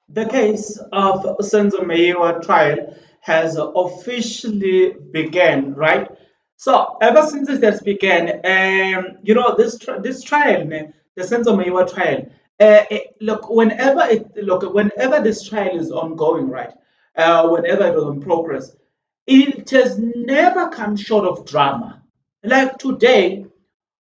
The case of Senzo Meyiwa trial has officially begun, right? So ever since it has begun, this trial, the Senzo Meyiwa trial. Whenever this trial is ongoing, right? Whenever it is in progress, it has never come short of drama. Like today,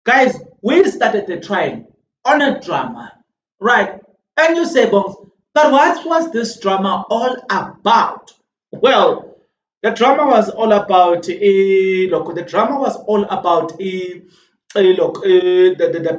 guys, we started the trial on a drama, right? And you say, Bones, but what was this drama all about? Well, the drama was all about the drama was all about the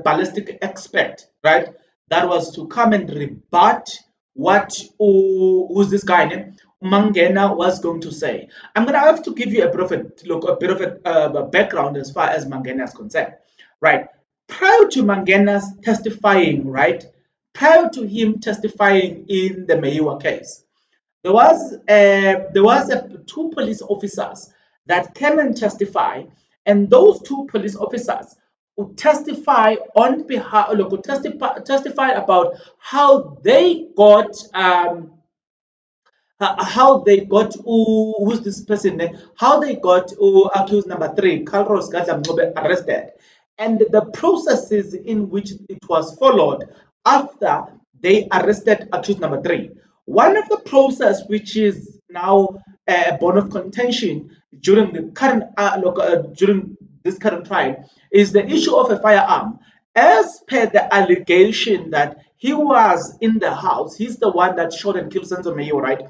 ballistic expert, right? That was to come and rebut what who's this guy name Mangena was going to say. I'm gonna have to give you a bit of a background as far as Mangena is concerned, right? Prior to Mangena's testifying, right? Prior to him testifying in the Meiwa case, two police officers that came and testify, and those two police officers would testify on behalf, look, would testify about how they got who's this person, how they got accused number three, Carlos Gadlamnobe, arrested, and the processes in which it was followed after they arrested accused number three. One of the process which is now a bone of contention during this current trial is the issue of a firearm. As per the allegation that he was in the house, he's the one that shot and killed Senzo Mayo, right?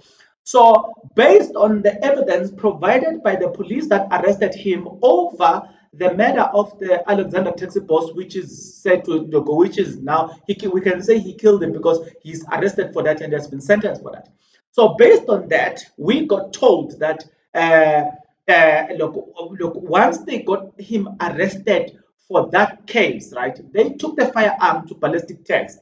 So, based on the evidence provided by the police that arrested him over the murder of the Alexander taxi boss, which is said to which is now we can say he killed him because he's arrested for that and has been sentenced for that. So, based on that, we got told that once they got him arrested for that case, right, they took the firearm to ballistic test.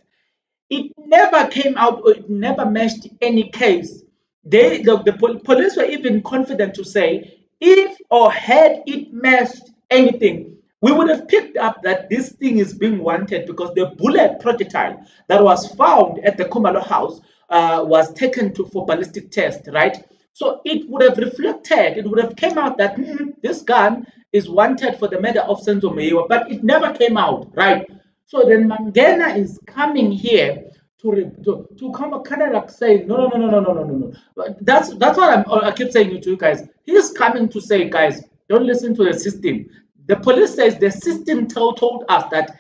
It never came out or it never matched any case. Police were even confident to say if or had it matched anything, we would have picked up that this thing is being wanted because the bullet projectile that was found at the Kumalo house was taken to for ballistic test, right? So it would have reflected, it would have came out that this gun is wanted for the murder of Senzo Meyiwa, but it never came out, right? So then Mangena is coming here to come kind of like saying no. That's what I keep saying to you guys. He's coming to say, guys, don't listen to the system. The police says the system told us that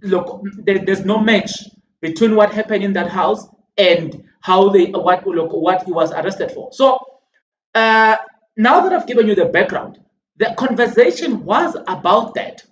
look, there's no match between what happened in that house and how they what he was arrested for. So now that I've given you the background, the conversation was about that.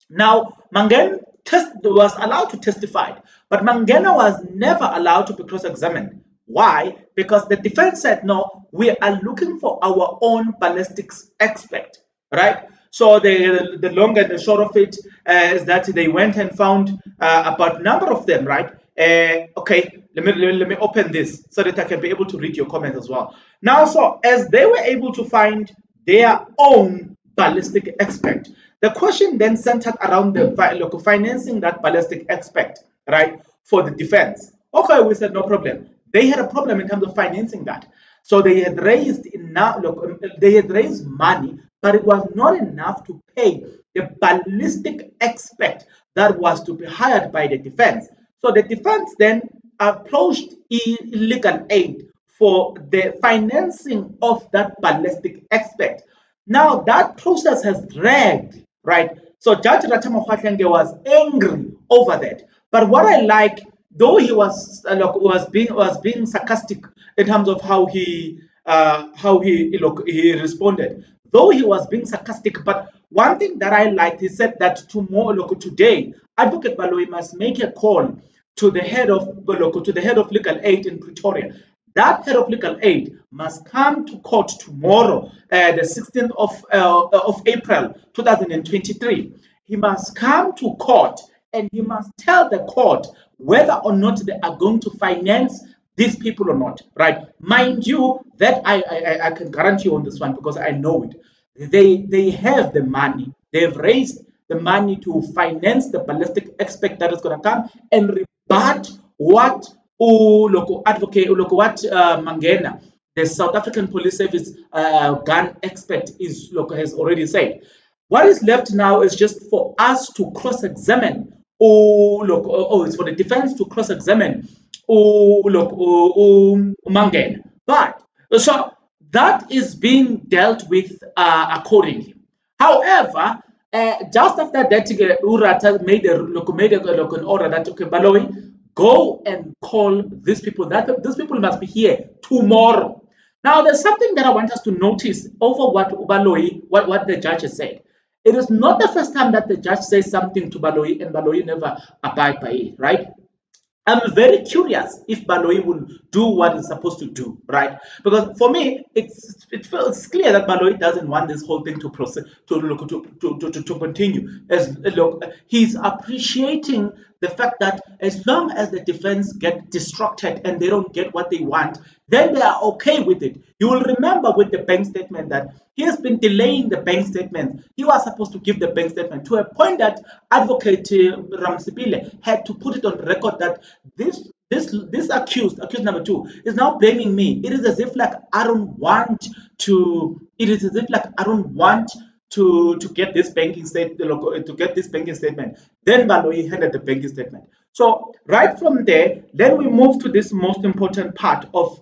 Now, was allowed to testify, but Mangena was never allowed to be cross-examined. Why? Because the defense said, no, we are looking for our own ballistics expert, right? So the long and the short of it is that they went and found about a number of them, right? Okay, let me open this so that I can be able to read your comments as well. Now, so as they were able to find their own ballistic expert, the question then centered around the financing that ballistic expert, right, for the defense. Okay, we said no problem. They had a problem in terms of financing that. So they had raised enough. They had raised money, but it was not enough to pay the ballistic expert that was to be hired by the defense. So the defense then approached illegal aid for the financing of that ballistic expert. Now that process has dragged, right? So Judge Ratama was angry over that. But what I like, though he was being sarcastic in terms of how he responded, though he was being sarcastic, but one thing that I liked, he said that today, Advocate Baloyi must make a call to the head of legal aid in Pretoria. That head of legal aid must come to court tomorrow, the 16th of April 2023. He must come to court and he must tell the court whether or not they are going to finance these people or not, right? Mind you, that I can guarantee you on this one because I know it. They have the money. They've raised the money to finance the ballistic expert that is going to come and rebut what Local advocate, local what Mangena, the South African Police Service gun expert, has already said. What is left now is just for us to cross-examine. It's for the defense to cross-examine. Mangena. But so that is being dealt with accordingly. However, just after that, Urata made an order that okay, Baloyi, go and call these people. That these people must be here tomorrow. Now, there's something that I want us to notice over what Baloyi, what the judge has said. It is not the first time that the judge says something to Baloyi and Baloyi never abide by it, right? I'm very curious if Baloyi will do what it's supposed to do, right? Because for me, it feels clear that Baloyi doesn't want this whole thing to proceed to continue. As look, he's appreciating the fact that as long as the defense get distracted and they don't get what they want, then they are okay with it. You will remember with the bank statement that he has been delaying the bank statement. He was supposed to give the bank statement to a point that Advocate Ramsipile had to put it on record that this accused number two is now blaming me. It is as if like I don't want to. It is as if like I don't want to get this banking statement to get this banking statement. Then Baloyi handed the banking statement. So right from there, then we move to this most important part of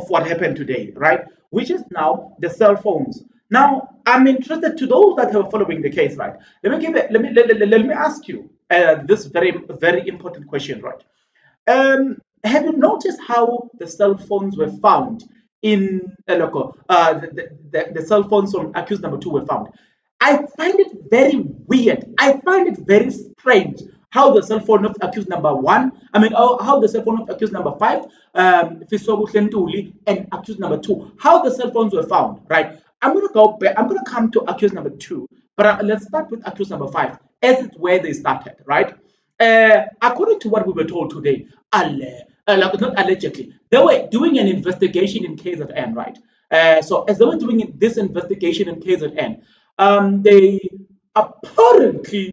what happened today, right? Which is now the cell phones. Now I'm interested to those that are following the case, right? Let me ask you this very important question, right? Have you noticed how the cell phones were found in the cell phones from accused number two were found? I find it very weird. I find it very strange how the cell phone of accused number one, how the cell phone of accused number five, Ntuli, and accused number two, how the cell phones were found, right? I'm gonna go back, I'm gonna come to accused number two, but let's start with accused number five, as it's where they started, right? According to what we were told today, not allegedly, they were doing an investigation in KZN, right? So as they were doing this investigation in KZN, they apparently,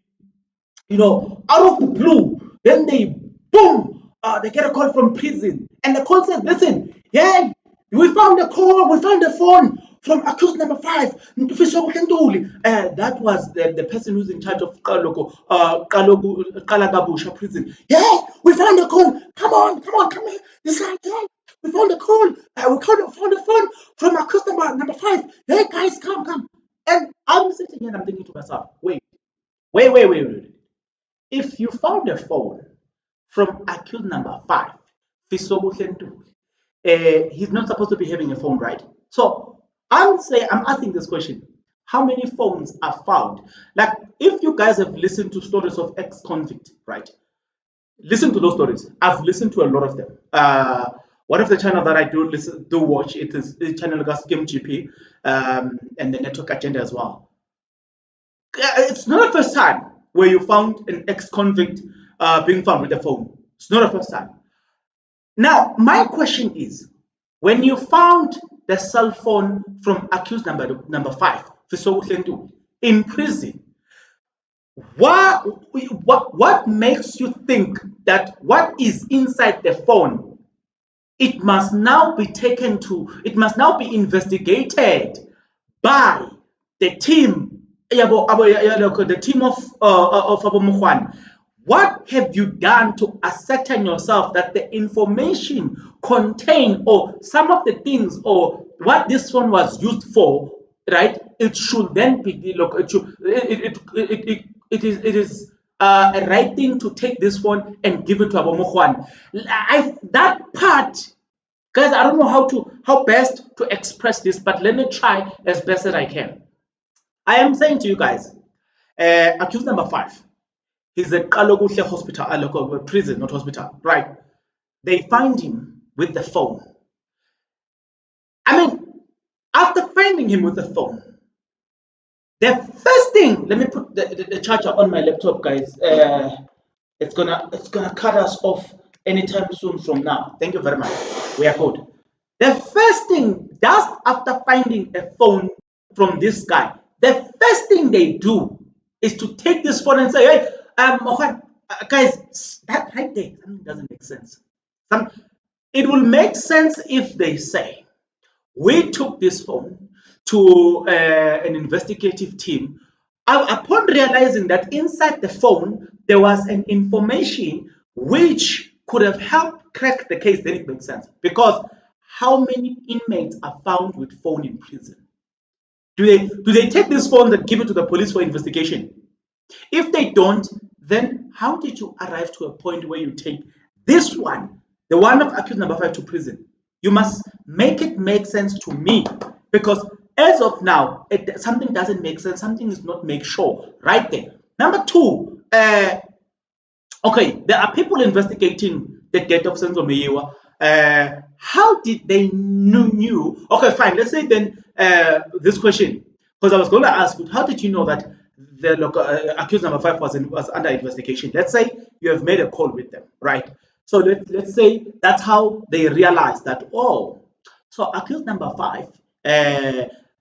out of the blue, then they boom, they get a call from prison, and the call says, "Listen, yeah, we found a call, we found a phone from accused number five, Ntuli." That was the person who's in charge of Kalagabusha prison. Yeah, we found a call. Come on, come here. This guy, yeah, we found a call. We found a phone from accused number five. Hey guys, come. And I'm sitting here and I'm thinking to myself, wait. If you found a phone from accused number five, he's not supposed to be having a phone, right? So I'm asking this question: how many phones are found? Like, if you guys have listened to stories of ex-convict, right? Listen to those stories. I've listened to a lot of them. One of the channels that I do watch, it is the channel Game GP, and the Network Agenda as well. It's not the first time where you found an ex-convict being found with a phone. It's not the first time. Now, my question is, when you found the cell phone from accused number five, in prison, what makes you think that what is inside the phone, it must now be investigated by the team, the team of Mogane? What have you done to ascertain yourself that the information contained, or some of the things, or what this phone was used for, right? It should then be it is a right thing to take this phone and give it to Mogane. That part, guys, I don't know how best to express this, but let me try as best as I can. I am saying to you guys, accused number five, he's at Kaloguhle hospital, prison, not hospital, right? They find him with the phone. After finding him with the phone, the first thing, let me put the charger on my laptop, guys. It's gonna cut us off anytime soon from now. Thank you very much. We are good. The first thing, just after finding a phone from this guy, the first thing they do is to take this phone and say, "Hey, Mogane, Guys, that right there, something doesn't make sense. It will make sense if they say, we took this phone to an investigative team. Upon realizing that inside the phone there was an information which could have helped crack the case, then it makes sense. Because how many inmates are found with phone in prison? Do they take this phone and give it to the police for investigation? If they don't, then how did you arrive to a point where you take this one, the one of accused number 5, to prison? You must make it make sense to me, because as of now, something doesn't make sense. Something is not make sure right there. Number two, okay, there are people investigating the death of Senzo Meyiwa. How did they knew? Okay, fine. Let's say then this question, because I was going to ask you, how did you know that the accused number 5 was under investigation? Let's say you have made a call with them, right? So let's say that's how they realized that, oh, so accused number 5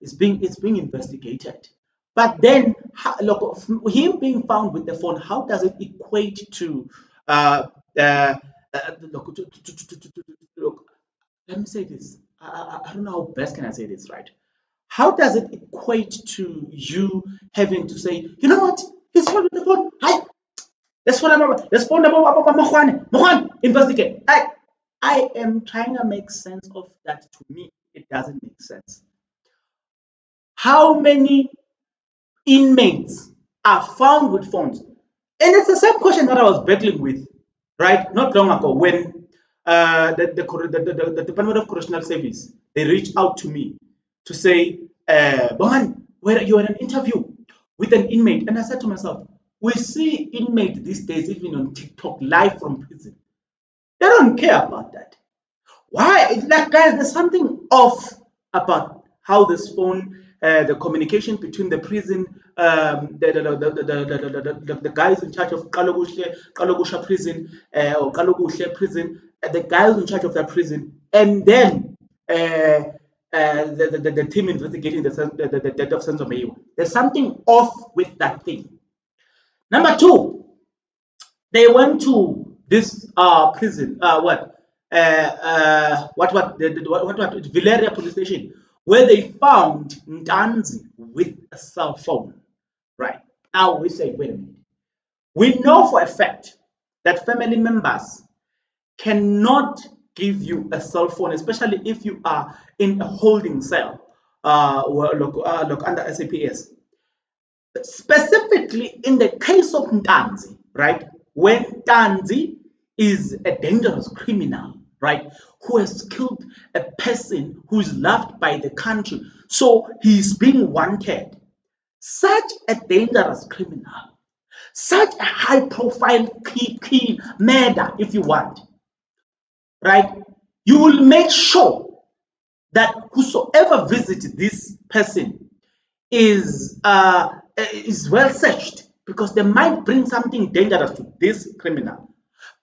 is being investigated. But then, look, him being found with the phone, how does it equate to look, look, let me say this. I don't know how best can I say this, right? How does it equate to you having to say, you know what? He's found with the phone. Hi, let's phone number Mogane, investigate. I am trying to make sense of that. To me, it doesn't make sense. How many inmates are found with phones? And it's the same question that I was battling with, right? Not long ago, when the Department of Correctional Service, they reached out to me to say, Bohan, where you were in an interview with an inmate. And I said to myself, we see inmates these days even on TikTok live from prison. They don't care about that. Why? It's like, guys, there's something off about how this phone, the communication between the prison, the guys in charge of Kalogusha prison, or Kalogusha prison, the guys in charge of that prison, and then the team investigating the death of Senzo Meyiwa. There's something off with that thing. Number two, they went to this prison, Villeria police station, where they found Ntanzi with a cell phone. Right. Now we say, wait a minute. We know for a fact that family members cannot give you a cell phone, especially if you are in a holding cell, under SAPS. Specifically in the case of Ntanzi, right? When Ntanzi is a dangerous criminal, right, who has killed a person who is loved by the country, so he's being wanted. Such a dangerous criminal, such a high-profile key murder, if you want, right? You will make sure that whosoever visits this person is well searched, because they might bring something dangerous to this criminal.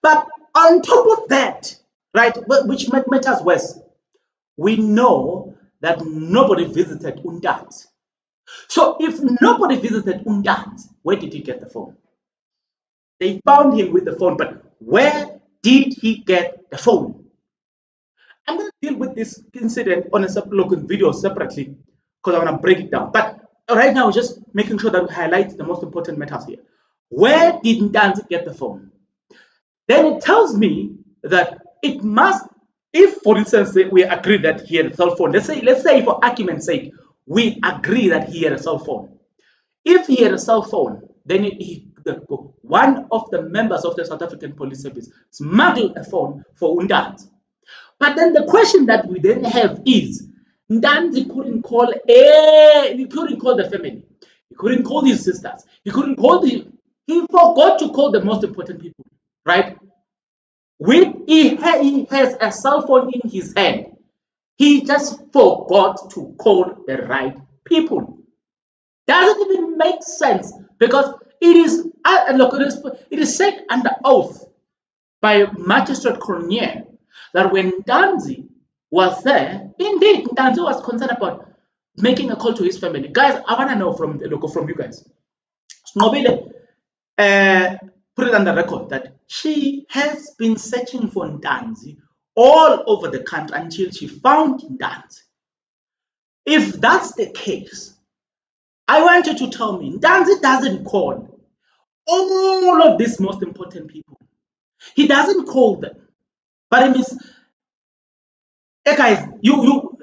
But on top of that, right, which matters worse, we know that nobody visited Ntanzi. So if nobody visited Ntanzi, where did he get the phone? They found him with the phone, but where did he get the phone? I'm going to deal with this incident on a separate video separately, because I want to break it down. But right now, we're just making sure that we highlight the most important matters here. Where did Ntanzi get the phone? Then it tells me that it must, if for instance we agree that he had a cell phone, let's say for argument's sake, we agree that he had a cell phone. If he had a cell phone, then one of the members of the South African Police Service smuggled a phone for Ntanzi. But then the question that we then have is, Ntanzi couldn't call the family. He couldn't call his sisters. He forgot to call the most important people, right? When he has a cell phone in his hand, he just forgot to call the right people. Doesn't even make sense, because it is said under oath by Magistrate Cronje that when Ntanzi was there, indeed Ntanzi was concerned about making a call to his family. Guys, I want to know from you guys. Snobile, put it on the record that she has been searching for Ntanzi all over the country until she found Ntanzi. If that's the case, I want you to tell me Ntanzi doesn't call all of these most important people. He doesn't call them. But it means, hey guys, you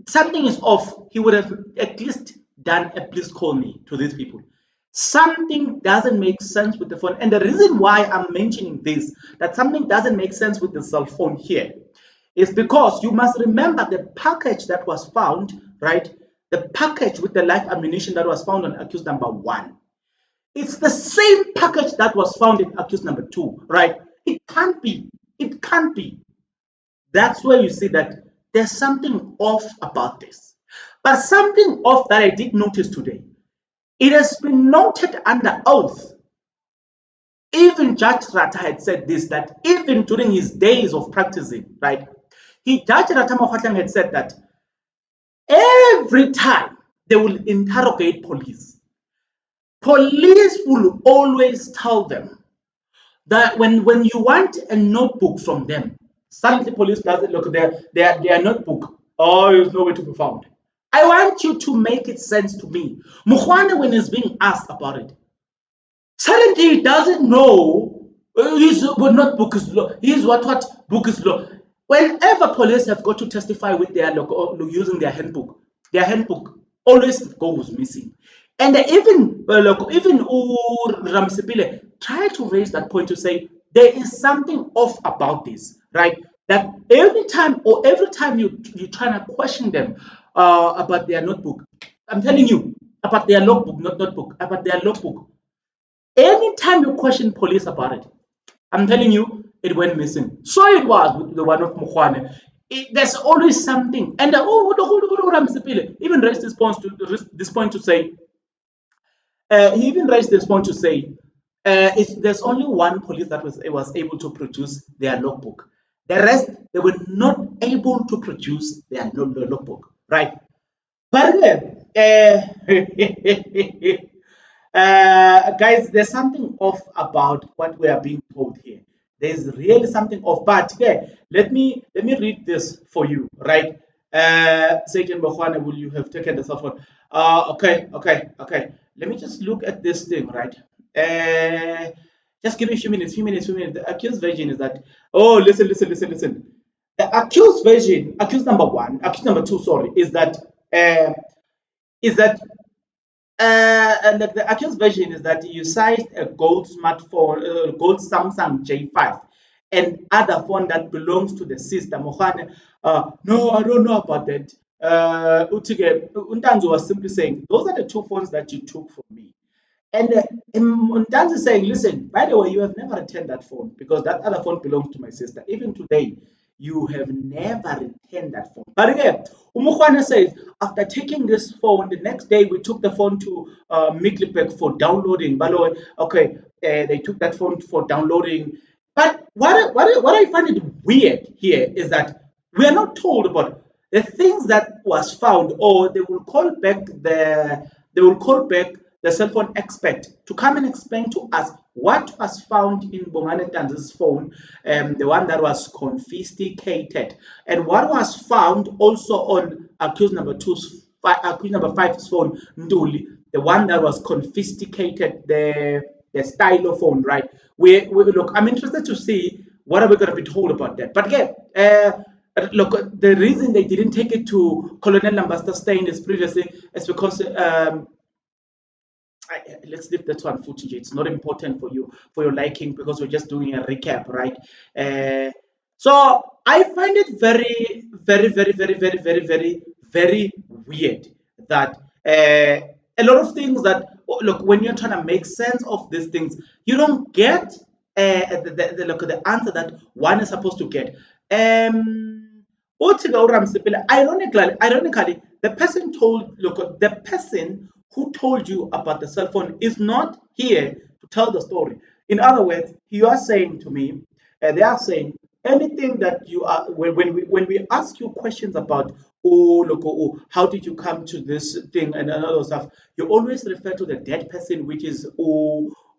something is off. He would have at least done a please call me to these people. Something doesn't make sense with the phone. And the reason why I'm mentioning this, that something doesn't make sense with the cell phone here, is because you must remember the package that was found, right? The package with the live ammunition that was found on accused number 1. It's the same package that was found in accused number 2, right? It can't be. It can't be. That's where you see that there's something off about this. But something off that I did notice today, it has been noted under oath. Even Judge Rata had said this, that even during his days of practicing, right? Judge Rata Mofatlang had said that every time they will interrogate police, police will always tell them that when you want a notebook from them, suddenly police doesn't look their notebook. Oh, it's nowhere to be found. I want you to make it sense to me. Mogane, when he's being asked about it, suddenly he doesn't know his notebook is low. His what book is low. Whenever police have got to testify with their using their handbook always goes missing. And even Ramsipile try to raise that point to say there is something off about this, right? That every time you try to question them about their notebook, I'm telling you about their logbook, not notebook, about their logbook. Anytime you question police about it, I'm telling you, it went missing. So it was with the one of Mogane. There's always something. And even raised this point to say, he even raised this point to say, there's only one police that was able to produce their logbook. The rest, they were not able to produce their logbook, right? But again, guys, there's something off about what we are being told here. There's really something off. But yeah, let me read this for you, right? Sergeant Mogane, will you have taken the cell phone? Okay. Let me just look at this thing, right? Just give me a few minutes. The accused version is that, oh, listen. The accused version, accused number 1, accused number 2, sorry, is that and the accused version is that you cite a gold smartphone, gold Samsung J5, and other phone that belongs to the sister. Mogane, no, I don't know about that. Ntanzi was simply saying, those are the 2 phones that you took from me. And Ntanzi is saying, listen, by the way, you have never returned that phone because that other phone belongs to my sister. Even today, you have never returned that phone. But again, Mogane says, after taking this phone, the next day we took the phone to Miklipek for downloading. Okay, they took that phone for downloading. But what I find it weird here is that we are not told about the things that was found, or they will call back the cell phone expert to come and explain to us what was found in Bongane Ntanzi's phone, the one that was confiscated, and what was found also on accused number 5's phone, Ntuli, the one that was confiscated, the stylophone, right? We look. I'm interested to see what are we going to be told about that. But again, look, the reason they didn't take it to Colonel Lambasta Stein is previously is because let's leave that one footage. It's not important for your liking because we're just doing a recap, right? So I find it very, very, very, very, very, very, very, very weird that a lot of things that look, when you're trying to make sense of these things, you don't get the answer that one is supposed to get. Ironically, the person who told you about the cell phone is not here to tell the story. In other words, you are saying to me, they are saying anything that you are when we ask you questions about how did you come to this thing and other stuff, you always refer to the dead person, which is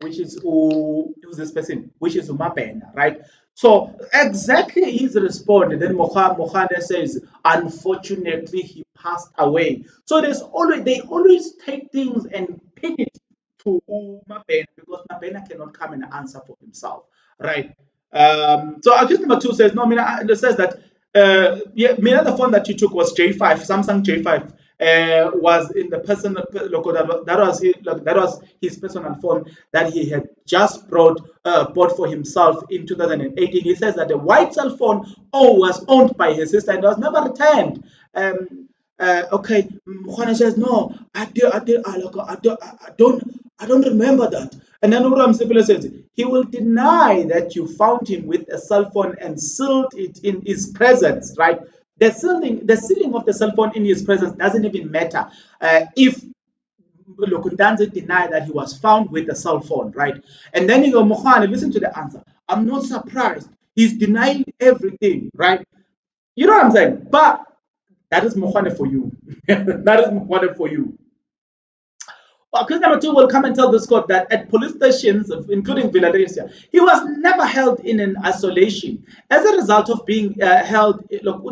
which is who's this person, which is Umabena, right? So exactly his response. And then Mogane says, unfortunately, he passed away. So they always take things and pin it to Mabena because Mabena cannot come and answer for himself, right? So accused number two says, no, Mina, it says that, yeah, Mina, the phone that you took was J5, Samsung J5. Was in the personal that was his personal phone that he had just bought for himself in 2018. He says that the white cell phone was owned by his sister and was never returned. Okay, Juana says no, I don't remember that. And then Uram Sipila says he will deny that you found him with a cell phone and sealed it in his presence, right? The sealing of the cell phone in his presence doesn't even matter if Ntanzi denied that he was found with a cell phone, right? And then you go, Mohane, listen to the answer. I'm not surprised. He's denying everything, right? You know what I'm saying? But that is Mohane for you. That is Mohane for you. Case number two will come and tell this court that at police stations, including Villaresia, he was never held in an isolation. As a result of being held, look,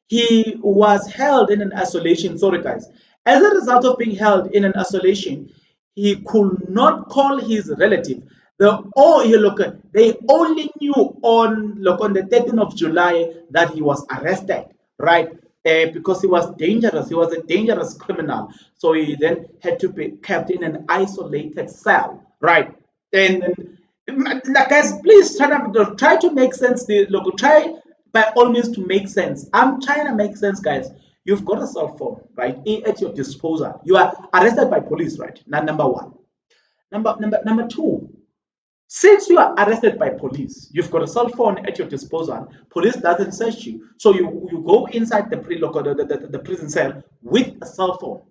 he was held in an isolation. Sorry, guys. As a result of being held in an isolation, he could not call his relative. They only knew on the 13th of July that he was arrested, right? Because he was dangerous. He was a dangerous criminal. So he then had to be kept in an isolated cell, right? And like, guys, please try to make sense. Try by all means to make sense. I'm trying to make sense, guys. You've got a cell phone, right, at your disposal. You are arrested by police, right? Now, number one. Number two, since you are arrested by police, you've got a cell phone at your disposal. Police doesn't search you, so you go inside the prison cell with a cell phone.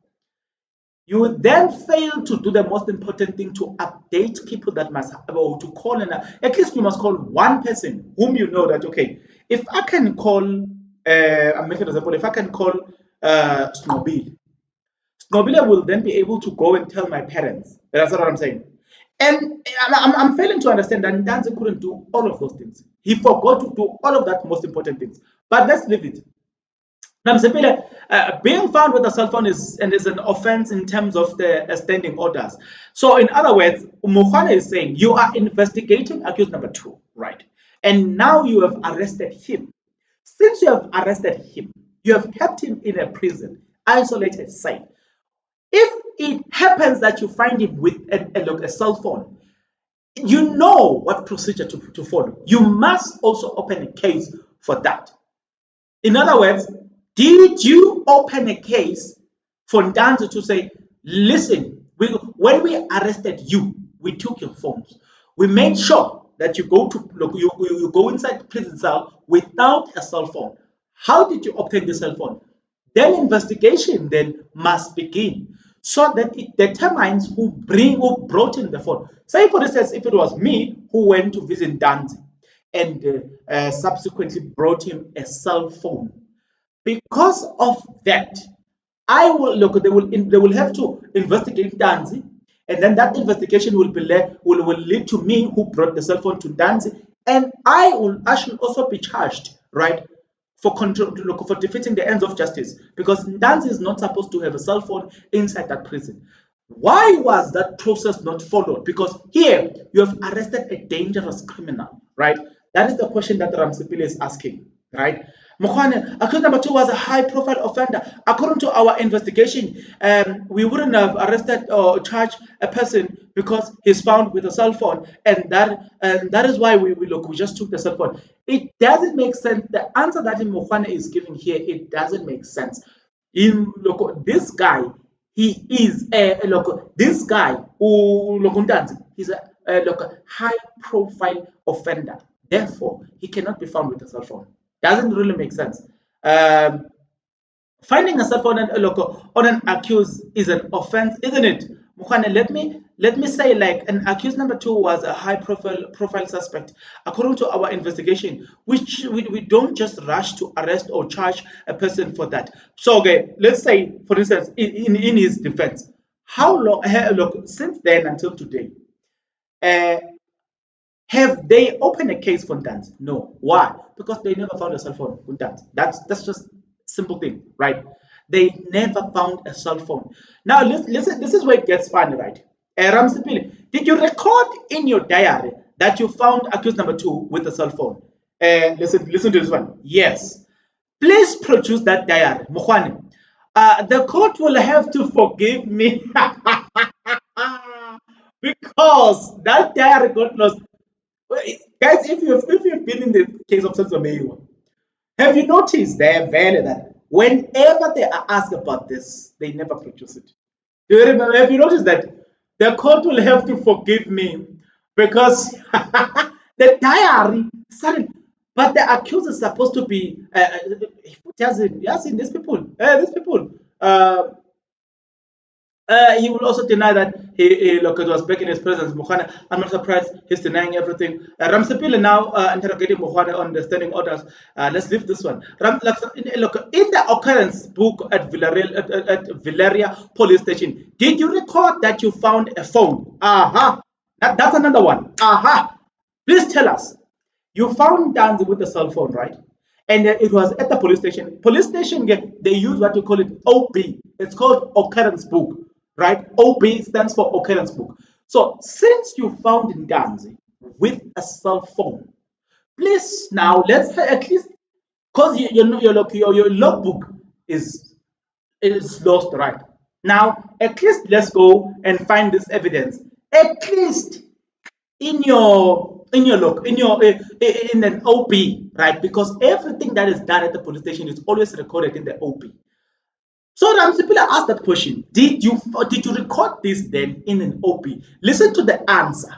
You then fail to do the most important thing, to update people that must or to call, and at least you must call one person whom you know that, okay, if I can call, I'm making an example, if I can call Snobile, Snobile will then be able to go and tell my parents. That's what I'm saying. And I'm failing to understand that Ntanzi couldn't do all of those things. He forgot to do all of that most important things. But let's leave it. Now, being found with a cell phone is an offense in terms of the standing orders. So, in other words, Mogane is saying you are investigating accused number two, right? And now you have arrested him. Since you have arrested him, you have kept him in a prison, isolated, safe. If it happens that you find him with a cell phone, you know what procedure to follow. You must also open a case for that. In other words, did you open a case for Ntanzi to say, listen, when we arrested you, we took your phones. We made sure that you go inside the prison cell without a cell phone. How did you obtain the cell phone? Then investigation then must begin so that it determines who brought in the phone. Say, for instance, if it was me who went to visit Ntanzi and subsequently brought him a cell phone. Because of that, I will look. They will have to investigate Ntanzi, and then that investigation will lead to me who brought the cell phone to Ntanzi, and I should also be charged, right, for defeating the ends of justice, because Ntanzi is not supposed to have a cell phone inside that prison. Why was that process not followed? Because here you have arrested a dangerous criminal, right? That is the question that Ramsipile is asking, right? Mogane, accused number two was a high-profile offender. According to our investigation, we wouldn't have arrested or charged a person because he's found with a cell phone, and that is why we just took the cell phone. It doesn't make sense. The answer that Mogane is giving here, it doesn't make sense. This guy, he is this guy he's a high-profile offender. Therefore, he cannot be found with a cell phone. Doesn't really make sense. Finding a cell phone on an accused is an offense, isn't it? Mogane, let me say, like, an accused number two was a high profile suspect. According to our investigation, which we don't just rush to arrest or charge a person for that. So, okay, let's say, for instance, in his defense, how long, look, since then until today, Uh, have they opened a case for Ntanzi? No. Why? Because they never found a cell phone with Ntanzi. That's just simple thing, right? They never found a cell phone. Now listen. This is where it gets funny, right? Ramsipili, did you record in your diary that you found accused number 2 with a cell phone? Listen to this one. Yes. Please produce that diary, Mogane. The court will have to forgive me because that diary got lost. Guys, if you've been in the case of Senzo, have you noticed their value that whenever they are asked about this, they never produce it? Do you remember? Have you noticed that the court will have to forgive me because the diary started, but the accused is supposed to be. Yes, these people. Uh, he will also deny that he look, it was back in his presence. Mogane, I'm not surprised he's denying everything. Ramsepile now interrogating Mogane on the standing orders. Let's leave this one. Look, in the occurrence book at Valeria police station, did you record that you found a phone? Aha. That's another one. Aha. Please tell us. You found Ntanzi with a cell phone, right? And it was at the police station. Police station, they use what you call it OB. It's called occurrence book, right? OB stands for occurrence book. So since you found Ntanzi with a cell phone, please now let's at least because your logbook is lost, right? Now at least let's go and find this evidence. At least in your look in an OP, right? Because everything that is done at the police station is always recorded in the OP. So Ramsipila asked that question: did you record this then in an OP? Listen to the answer.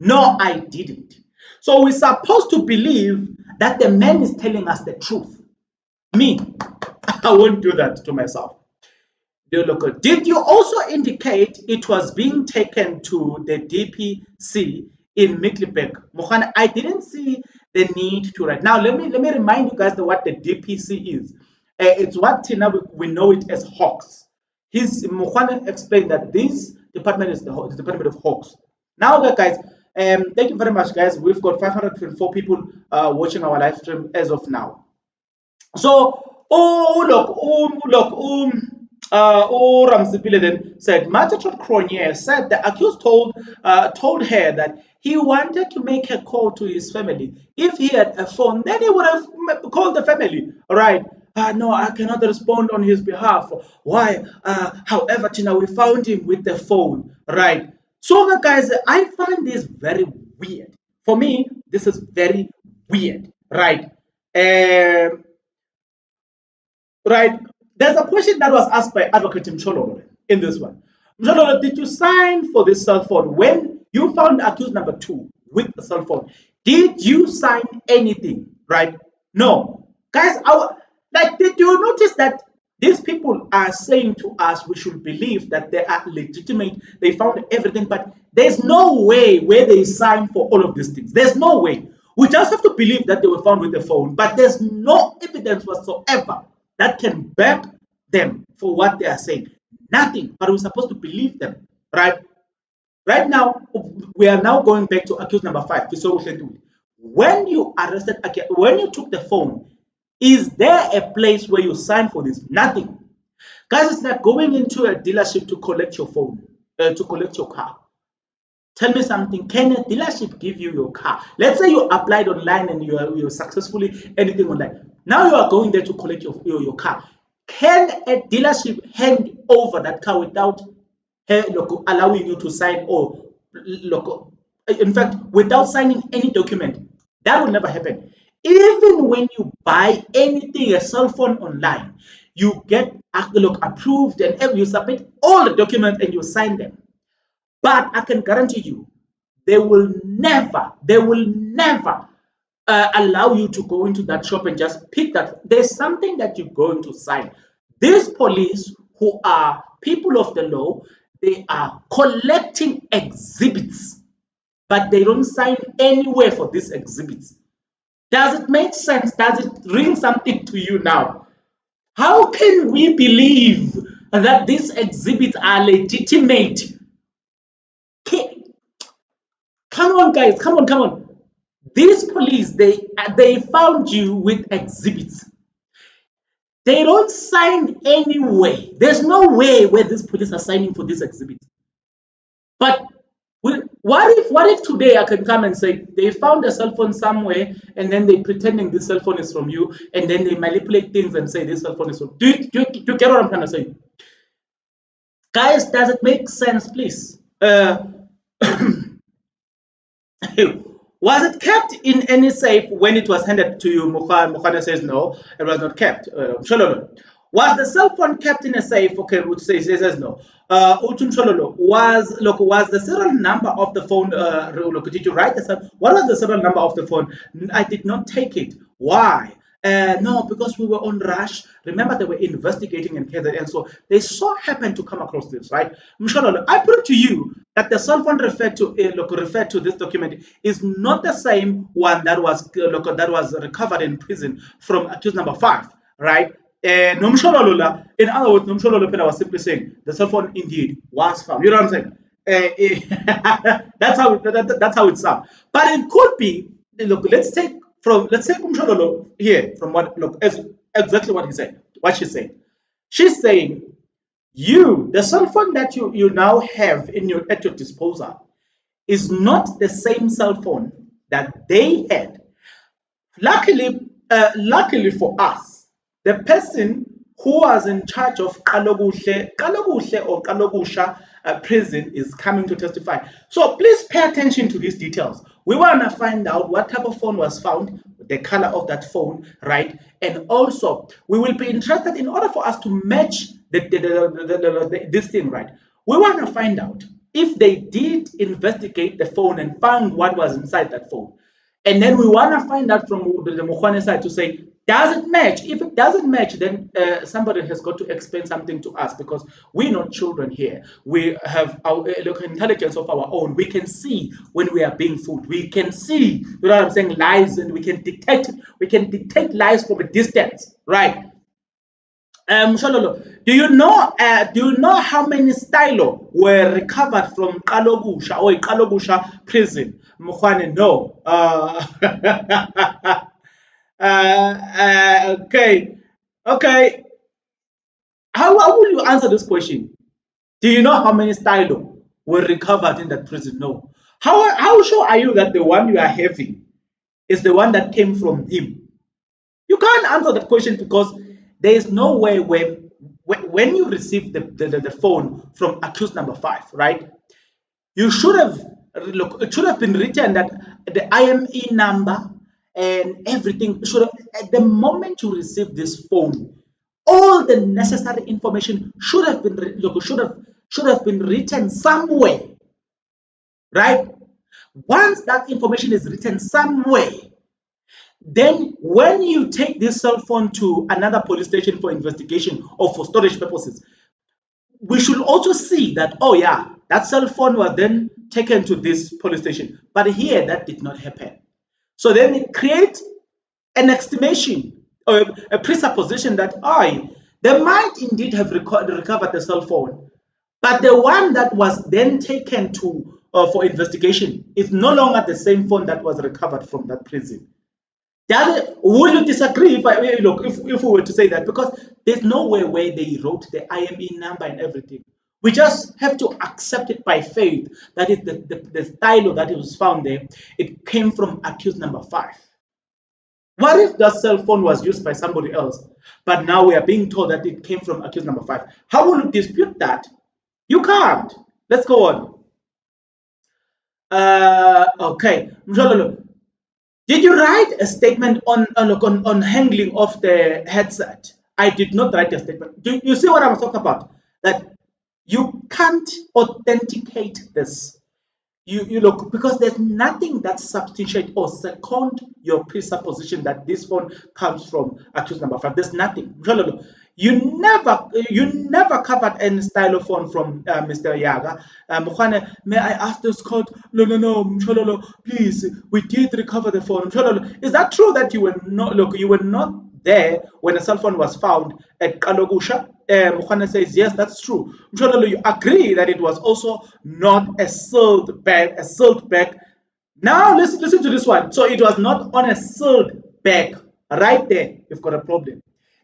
No, I didn't. So we're supposed to believe that the man is telling us the truth. Me, I won't do that to myself. Did you also indicate it was being taken to the DPC in Mecklenburg? Mogane, I didn't see the need to write. Now, let me remind you guys what the DPC is. It's what Tina we know it as Hawks. Mogane explained that this department is the Department of Hawks. Now, guys, thank you very much, guys. We've got 524 people watching our live stream as of now. So, Ramsipile then said, Magistrate Cronier said the accused told her that he wanted to make a call to his family. If he had a phone, then he would have called the family. All right. No, I cannot respond on his behalf. Why? However, Tina, we found him with the phone. Right. So, guys, I find this very weird. For me, this is very weird. Right. Right. There's a question that was asked by Advocate Mchololo in this one. Mchololo, did you sign for this cell phone when you found accused number 2 with the cell phone? Did you sign anything? Right? No. Guys, did you notice that these people are saying to us we should believe that they are legitimate, they found everything, but there's no way where they sign for all of these things. There's no way. We just have to believe that they were found with the phone, but there's no evidence whatsoever that can back them for what they are saying. Nothing, but we're supposed to believe them, right? Right now, we are now going back to accused number 5. When you arrested, when you took the phone, is there a place where you sign for this? Nothing. Guys, it's like going into a dealership to collect your phone, to collect your car. Tell me something. Can a dealership give you your car? Let's say you applied online and you're successfully anything online. Now you are going there to collect your car. Can a dealership hand over that car without allowing you to sign or in fact without signing any document? That will never happen. Even when you buy anything, a cell phone online, you get approved and you submit all the documents and you sign them. But I can guarantee you, they will never allow you to go into that shop and just pick that. There's something that you're going to sign. These police, who are people of the law, they are collecting exhibits, but they don't sign anywhere for these exhibits. Does it make sense? Does it ring something to you now? How can we believe that these exhibits are legitimate? Come on, guys, come on, come on. These police, they found you with exhibits. They don't sign anyway. There's no way where these police are signing for this exhibit. But what if today I can come and say they found a cell phone somewhere and then they pretending this cell phone is from you and then they manipulate things and say this cell phone is from you get what I'm trying to say? Guys, does it make sense, please? Was it kept in any safe when it was handed to you? Mogane says no, it was not kept. Shololo. Was the cell phone kept in a safe? Okay, which says no. Shololo, was the serial number of the phone? Look, did you write the what was the serial number of the phone? I did not take it. Why? No, because we were on rush. Remember, they were investigating in KZN, so they so happened to come across this, right? Mshololo, I prove to you that the cell phone referred to this document is not the same one that was recovered in prison from accused number 5, right? Nomshololo, in other words, Nomshololo was simply saying the cell phone indeed was found. You know what I'm saying? That's how it sounds. But it could be. Look, let's take Umshololo here from what exactly what he said, what she said. She's saying the cell phone that you now have at your disposal is not the same cell phone that they had. Luckily for us, the person who was in charge of Kaloguhle or Kalogusha prison is coming to testify. So please pay attention to these details. We want to find out what type of phone was found, the color of that phone, right? And also, we will be interested in order for us to match this thing, right? We want to find out if they did investigate the phone and found what was inside that phone. And then we want to find out from the Mogane side to say, does it match? If it doesn't match, then somebody has got to explain something to us because we're not children here. We have our intelligence of our own. We can see when we are being fooled. We can see, you know what I'm saying, lies, and we can detect lies from a distance, right? Shololo, do you know how many stylo were recovered from Kalogusha or Kalogusha prison? Mogane, no. Okay. Okay. How will you answer this question? Do you know how many stylo were recovered in that prison? No. How sure are you that the one you are having is the one that came from him? You can't answer that question because there is no way when you receive the phone from accused number 5, right? You should have it should have been written that the IME number and everything should have at the moment you receive this phone, all the necessary information should have been should have been written somewhere, right? Once that information is written somewhere, then when you take this cell phone to another police station for investigation or for storage purposes, we should also see that, oh yeah, that cell phone was then taken to this police station. But here, that did not happen. So then it creates an estimation or a presupposition that they might indeed have recovered the cell phone, but the one that was then taken to for investigation is no longer the same phone that was recovered from that prison. Would you disagree if we were to say that? Because there's no way where they wrote the IME number and everything. We just have to accept it by faith that is the stylo that was found there. It came from accused number 5. What if that cell phone was used by somebody else, but now we are being told that it came from accused number 5? How will you dispute that? You can't. Let's go on. Okay. Did you write a statement on handling of the headset? I did not write a statement. Do you see what I was talking about? That you can't authenticate this. You look, because there's nothing that substantiates or second your presupposition that this phone comes from accused number 5. There's nothing. You never covered any stylophone from Mr. Yaga. Mogane, may I ask this court? No, Mshololo, please, we did recover the phone. Mshololo, is that true that you were not there when the cell phone was found at Kalogusha? Mogane says, yes, that's true. Mshololo, you agree that it was also not a sealed bag Now listen to this one. So it was not on a sealed bag. Right there, you've got a problem.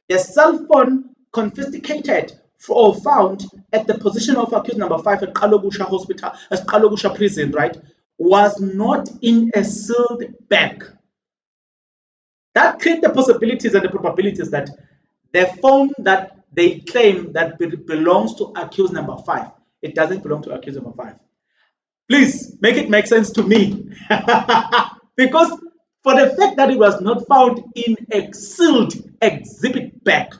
The cell phone confiscated or found at the position of accused number 5 at Kalogusha Hospital, at Kalogusha prison, right, was not in a sealed bag. That creates the possibilities and the probabilities that the phone that they claim that belongs to accused number 5, it doesn't belong to accused number 5. Please make it make sense to me. Because for the fact that it was not found in a sealed exhibit bag,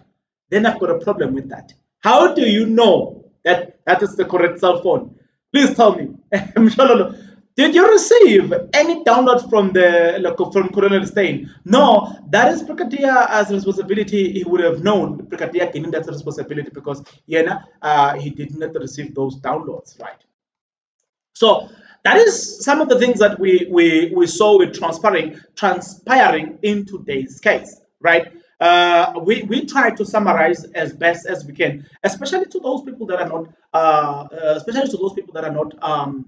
then I've got a problem with that. How do you know that that is the correct cell phone? Please tell me. Did you receive any download from the from Colonel Stein? No, that is Brigadier as responsibility. He would have known Brigadier getting that responsibility because he did not receive those downloads, right? So that is some of the things that we saw with transpiring in today's case, right? We try to summarize as best as we can, especially to those people that are not, especially to those people that are not, to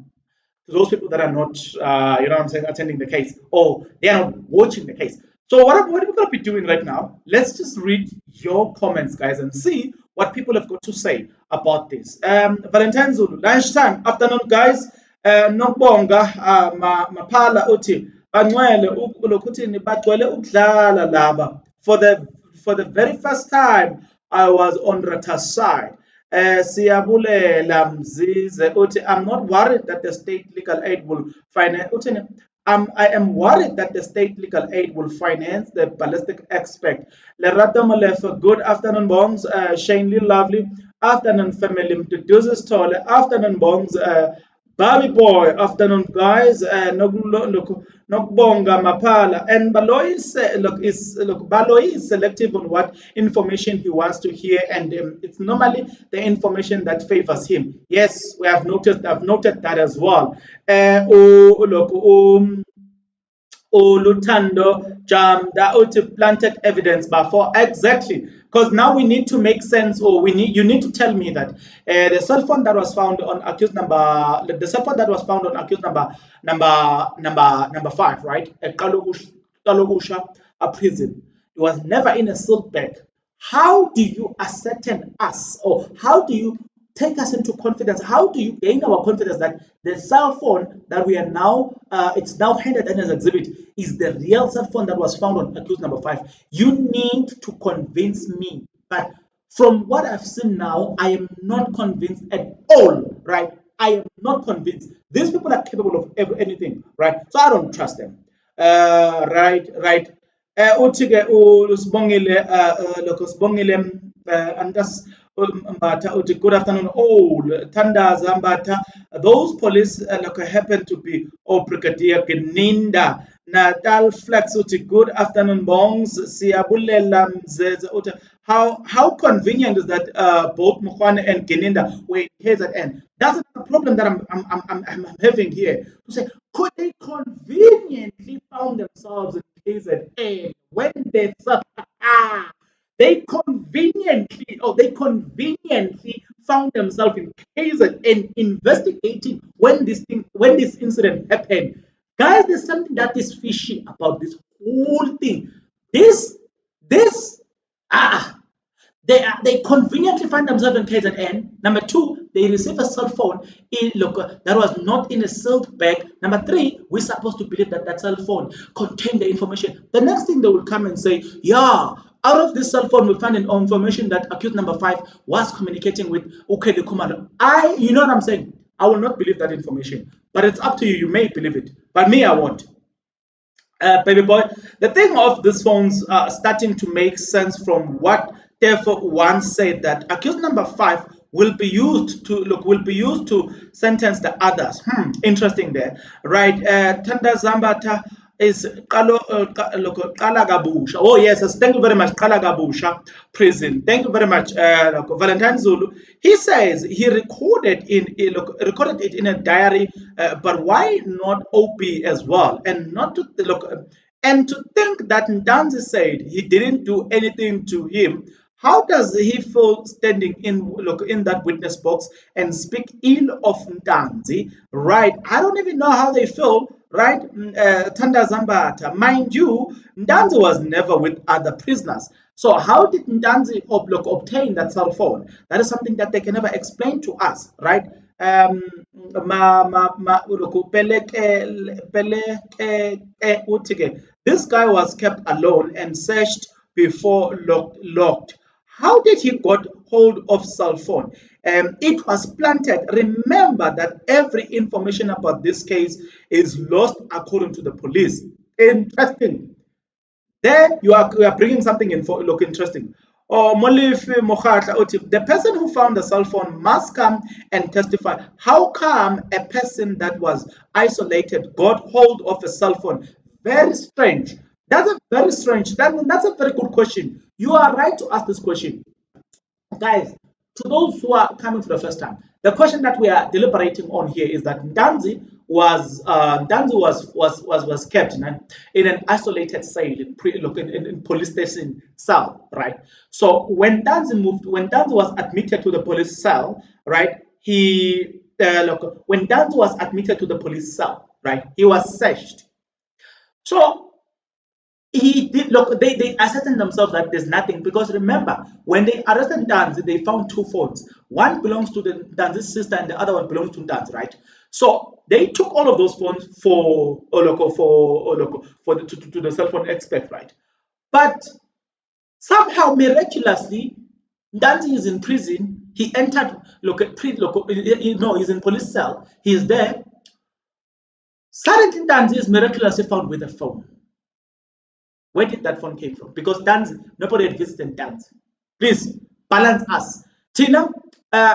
those people that are not, you know what I'm saying, attending the case or they are not watching the case. So what we're going to be doing right now, let's just read your comments, guys, and see what people have got to say about this. Valentine Zulu, lunchtime, afternoon, guys. Nokubonga maphala uthi bangcwele lokuthini bagcwele ukudlala laba for the very first time I was on Rata's side. Siyabulela Mzize uthi I'm not worried that the state legal aid will finance uthini I am worried that the state legal aid will finance the ballistic aspect. Lerato Molefe, good afternoon, Bongs. Shane Lee, lovely. Afternoon, family. Mduduzi Stole. Afternoon, Bongs. Bobby Boy, afternoon, guys. Nokubonga Mapala. And Baloy is selective on what information he wants to hear, and it's normally the information that favors him. Yes, we have noticed. I've noted that as well. Lutando Jam that planted evidence before exactly because now we need to make sense or you need to tell me that the cell phone that was found on accused number 5, right, at Kalogusha prison, it was never in a silk bag. How do you ascertain us or how do you take us into confidence? How do you gain our confidence that the cell phone that we are now, it's now handed in as exhibit, is the real cell phone that was found on accused number 5? You need to convince me. But from what I've seen now, I am not convinced at all, right? I am not convinced. These people are capable of anything, right? So I don't trust them. Right. Uthi-ke usibongile lokho sibongile andas Mbatha uthi good afternoon all Thandaza Mbatha. Those police happen to be Brigadier Geninda Natal Flex uthi good afternoon Bongs Siyabulela Mzeze uthi how convenient is that both Mogane and Geninda were in KZN. That's the problem that I'm having here. To say, could they conveniently found themselves in KZN when they they conveniently found themselves in KZN investigating when this incident happened. Guys, there's something that is fishy about this whole thing. This they conveniently find themselves in KZN. Number 2, they receive a cell phone that was not in a sealed bag. Number 3, we're supposed to believe that that cell phone contained the information. The next thing they will come and say, yeah, out of this cell phone, we found an information that accused number 5 was communicating with Ukele Kumalo. You know what I'm saying? I will not believe that information, but it's up to you. You may believe it, but me, I won't. Baby boy, the thing of these phones starting to make sense from what therefore once said that accused number 5 will be used to sentence the others. Interesting there, right? Tanda Zambata is Kalagabusha. Oh yes, thank you very much, Kalagabusha prison. Thank you very much, Valentine Zulu. He says he recorded it in a diary, but why not OP as well? And not to and to think that Ntanzi said he didn't do anything to him. How does he feel standing in that witness box and speak ill of Ntanzi? Right. I don't even know how they feel, right? Tanda Zambata. Mind you, Ntanzi was never with other prisoners. So how did Ntanzi obtain that cell phone? That is something that they can never explain to us, right? Um, this guy was kept alone and searched before locked. How did he got hold of cell phone? It was planted. Remember that every information about this case is lost according to the police. Interesting. There you are bringing something in for look interesting. Oh, the person who found the cell phone must come and testify. How come a person that was isolated got hold of a cell phone? Very strange. That's a very strange. That's a very good question. You are right to ask this question. Guys, to those who are coming for the first time, the question that we are deliberating on here is that Ntanzi was kept in an isolated cell in police station cell, right? So when Ntanzi was admitted to the police cell, right? When Ntanzi was admitted to the police cell, right? He was searched. So he did look, they ascertained themselves that there's nothing because remember when they arrested Ntanzi, they found two phones. One belongs to the Ntanzi's sister and the other one belongs to Ntanzi, right? So they took all of those phones for to the cell phone expert, right? But somehow miraculously Ntanzi is in prison. He entered he's in police cell. He's there. Suddenly Ntanzi is miraculously found with a phone. Where did that phone came from? Because nobody had visited Ntanzi. Please balance us. Tina,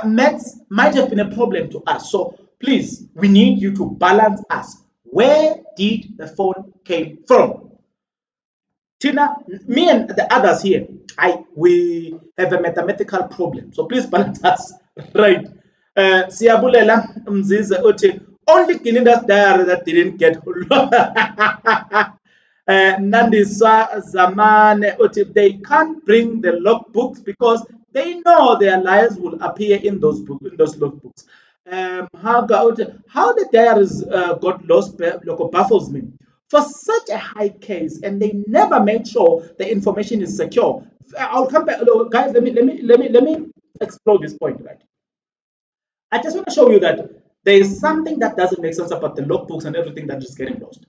Max might have been a problem to us. So please, we need you to balance us. Where did the phone came from? Tina, me and the others here, we have a mathematical problem. So please balance us. Right. Siyabulela Mzize Uti, only Kinida's diary that didn't get Nandisa Zamane Uti, they can't bring the logbooks because they know their lives will appear in those logbooks. How the diaries got lost baffles me. For such a high case, and they never made sure the information is secure. I'll come back, guys. Let me explore this point, right? I just want to show you that there is something that doesn't make sense about the logbooks and everything that is getting lost.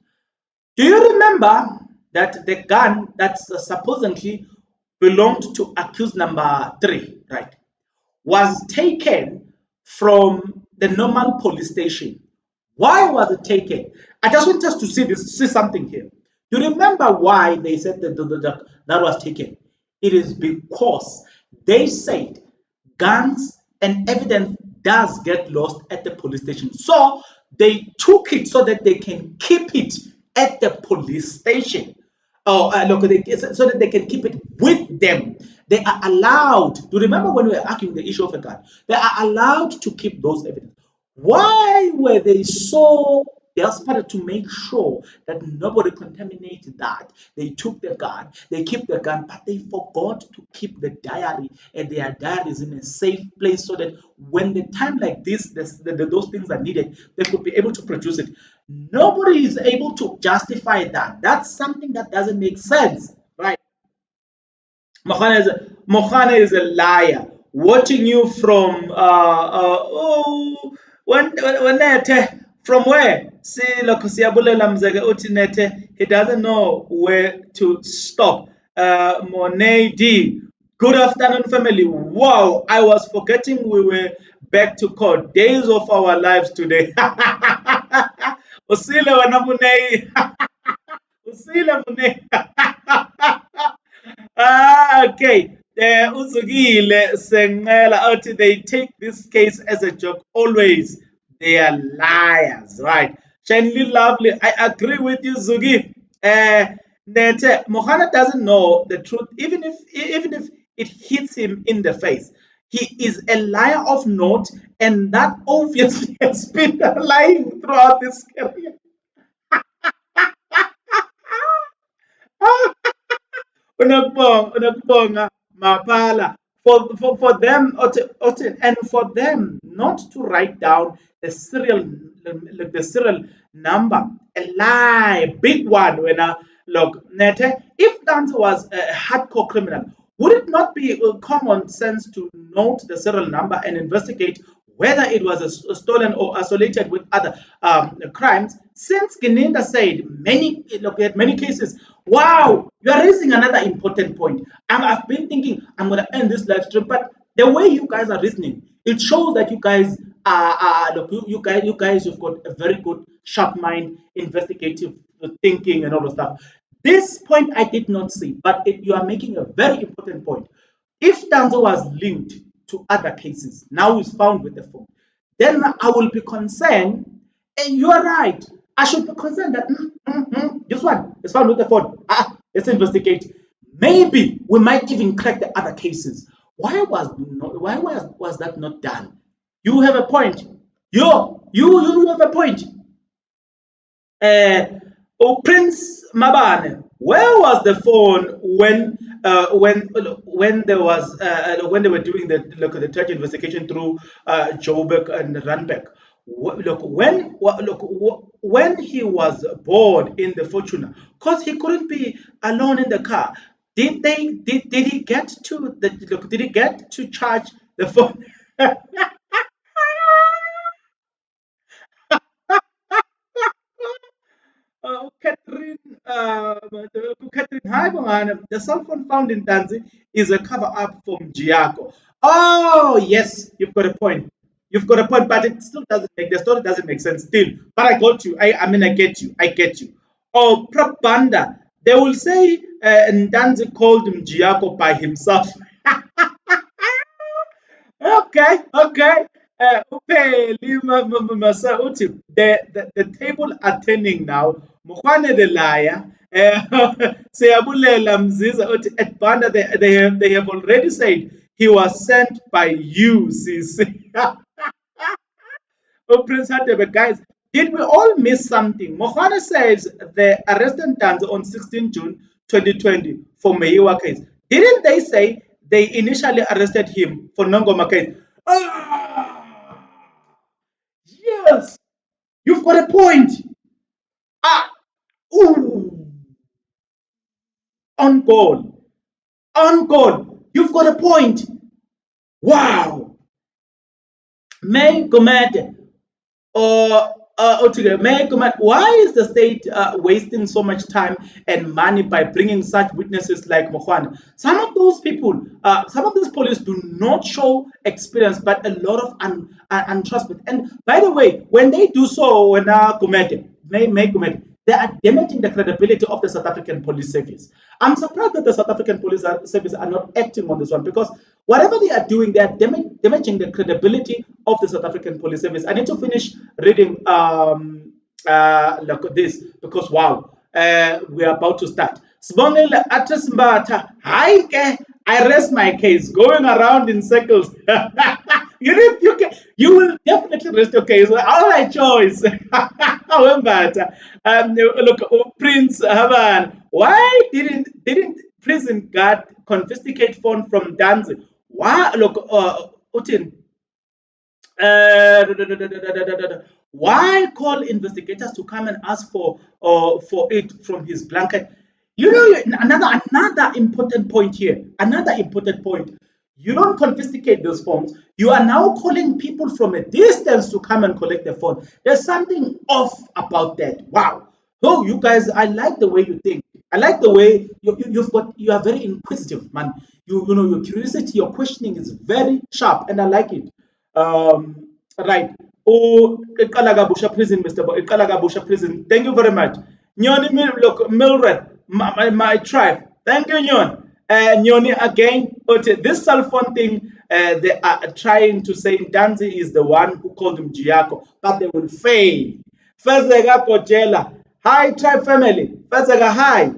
Do you remember that the gun that supposedly belonged to accused number 3, right, was taken from the normal police station? Why was it taken? I just want us to see something here. You remember why they said that was taken? It is because they said guns and evidence does get lost at the police station. So they took it so that they can keep it at the police station. Oh, so that they can keep it with them. They are allowed to remember when we were arguing the issue of a gun. They are allowed to keep those evidence. Why were they so desperate to make sure that nobody contaminated that? They took the gun, they keep the gun, but they forgot to keep the diary and their diaries in a safe place so that when the time like this, those things are needed, they could be able to produce it. Nobody is able to justify that. That's something that doesn't make sense, right? Mogane is a liar. Watching you from from where? See lokho siyabulela mzeke uthi Nethe he doesn't know where to stop. Monet D. Good afternoon, family. Wow, I was forgetting we were back to court. Days of our lives today. Usile wena Monet. Usile Monet. Okay. Uzugile Sengela uthi they take this case as a joke always. They are liars, right? Shanley Lovely, I agree with you, Zugi. That Mohana doesn't know the truth, even if it hits him in the face. He is a liar of note, and that obviously has been lying throughout his career. Unakubonga Mapala for them and for them not to write down the serial number, a lie, big one. When look, Nete, if Ntanzi was a hardcore criminal, would it not be common sense to note the serial number and investigate whether it was stolen or associated with other crimes? Since Geninda said look at many cases. Wow, you are raising another important point. I've been thinking I'm going to end this live stream, but the way you guys are reasoning, it shows that you guys look, you guys have got a very good, sharp mind, investigative thinking, and all the stuff. This point I did not see, but you are making a very important point. If Tanzo was linked to other cases, now he's found with the phone, then I will be concerned. And you are right. I should be concerned that this one is found with the phone. Let's investigate. Maybe we might even crack the other cases. Why was that not done? You have a point. You have a point. Prince Mabane, where was the phone when there was when they were doing the third investigation through Joburg and Randburg? When he was bored in the Fortuner, because he couldn't be alone in the car. Did he get to did he get to charge the phone? Catherine, hi, Mogane. The cell phone found in Ntanzi is a cover up from Giaco. Oh, yes, you've got a point. You've got a point, but it still doesn't make the story doesn't make sense still. But I got you. I mean, I get you. I get you. Oh, propaganda. They will say Ntanzi called him Giaco by himself. Okay, okay. Masa uthi the table are turning now. Mogane the liar. Siyabulela Mziza uthi at Banda they have already said he was sent by you, sis. Oh, Prince Hadebe, guys, did we all miss something? Mogane says they arrested Ntanzi on 16 June 2020 for Meyiwa case. Didn't they say they initially arrested him for Nongoma case? Ah, yes, you've got a point. Ah, ooh, on goal, on goal. You've got a point. Wow, May Gomete or why is the state wasting so much time and money by bringing such witnesses like Mogane? Some of those people, some of these police do not show experience, but a lot of untrustworthy. And by the way, when they do so, when they are damaging the credibility of the South African police service. I'm surprised that the South African police service are not acting on this one, because whatever they are doing, they are damaging the credibility of the South African police service. I need to finish reading like this, because wow, we are about to start. Sibongile Atesmbata, hi, I rest my case, going around in circles. You will definitely rest your case. All right, choice. However, look, Prince Havan, why didn't prison guard confiscate phone from Ntanzi? Why look, Utin, why call investigators to come and ask for it from his blanket? You know, another important point here. Another important point. You don't confiscate those phones. You are now calling people from a distance to come and collect the phone. There's something off about that. Wow. Oh, you guys, I like the way you think. I like the way you are very inquisitive, man. You know, your curiosity, your questioning is very sharp, and I like it. Right. Oh, Ekalagabusha prison, Mr. Ekalagabusha prison. Thank you very much. Nyoni look, Milred, my tribe. Thank you, Nyon. Nyoni again. Okay, this cell phone thing, they are trying to say Ntanzi is the one who called him Giaco, but they will fail. Fezega Pojela. Hi, tribe family. Fezega, hi.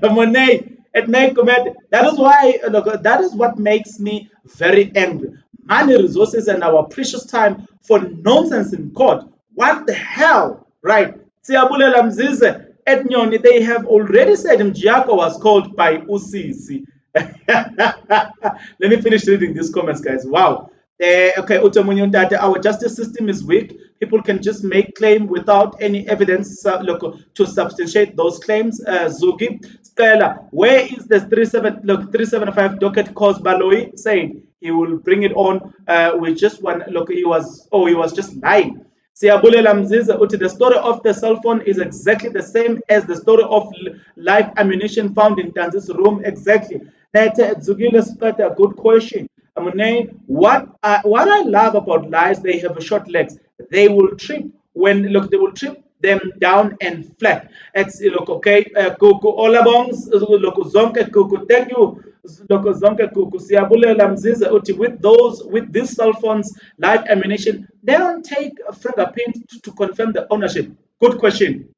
Monet. It may commit. That is why, look, that is what makes me very angry. Money, resources, and our precious time for nonsense in court. What the hell? Right. Siyabulela Mzize, Etnyoni, they have already said Mjiako was called by Usisi. Let me finish reading these comments, guys. Wow. Okay, Utamunyon that our justice system is weak. People can just make claim without any evidence look, to substantiate those claims. Zugi, Stella, where is the 375 docket cause Baloi saying he will bring it on with just one look, he was just lying. Siyabulela Mziza uthi the story of the cell phone is exactly the same as the story of live ammunition found in Ntanzi's room. Exactly. Nete Zugile Spata, good question. Amune, what I love about lies, they have short legs. They will trip they will trip them down and flat. It's look okay. Kuku olabongs look zonke kuku. Thank you. Look zonke kuku. Siyabulela Mziza uti with these cell phones, live ammunition, they don't take a fingerprint to confirm the ownership. Good question.